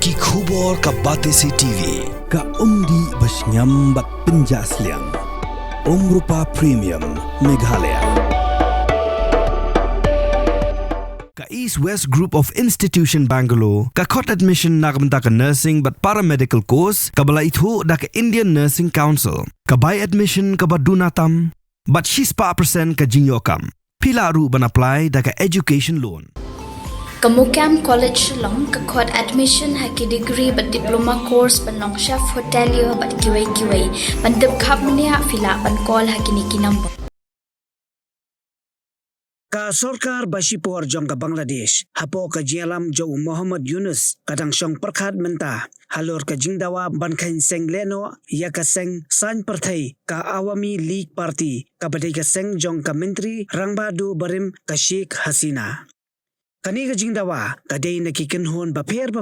ki khubor ka batesi TV ka umdi basnyam bat penjasliang Rupa Premium Meghalaya ka East West Group of Institution Bangalore ka khot admission nagmenta ka nursing but paramedical course ka bala ithu da ka Indian Nursing Council ka buy admission ka badunatam but she's pa percent ka jingyokam pila ru ban apply da ka education loan Kamukam College long ka khot admission haki degree but diploma course panong chef hotelier but kiwai pandap khap mania fila pan call haki ni kinambo Ka sorkar basipor Jong ka Bangladesh hapo ka jialam jo Muhammad Yunus kadang syong perkhat menta halor ka jingdawa ban Kheiñ Seng Lehnoh ya ka Seng san partai ka Awami League Party ka badai ka Seng Jong ka menteri rangbadu barim ka Sheikh Hasina Kani ka jingdawa kadai na ki kanhon baper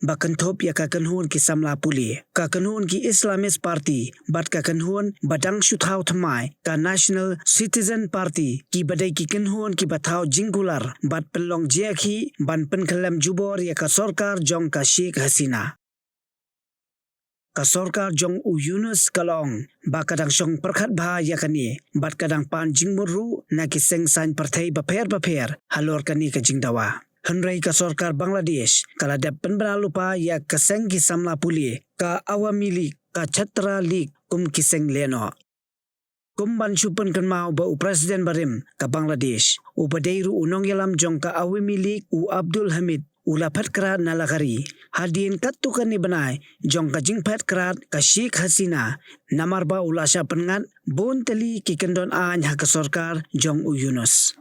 ba kanthop ya ka kanhon ki samla puli ka kanhon ki Islamist Party bat ka kanhon badang shuthau thamai ka National Citizen Party ki badai ki kanhon ki bathau jingular bat pelong jekhi ban penkalam jubor ya ka sorkar Jong ka Sheikh Hasina ka sorkar Jong Yunus kalong ba kadang syong perkhat bha ya kani bat kadang pan jingmuru na ki Seng san partai baper halor kani ka jingdawa Henry ka sorkar Bangladesh kala dap penbara lupa ya ka Seng ki samla puli ka Awami League ka Chhatra League kum ki Seng Lehnoh kum ban chupan kan mau ba presiden barim ka Bangladesh u badairu unong yalam Jong ka Awami League u Abdul Hamid Ula phat krat nalakari hadin katukan ni banai Jong ka jing phat krat ka Sheikh Hasina namarba ula sya pengat bon teli ki kendon an ha ka sorkar Jong Yunus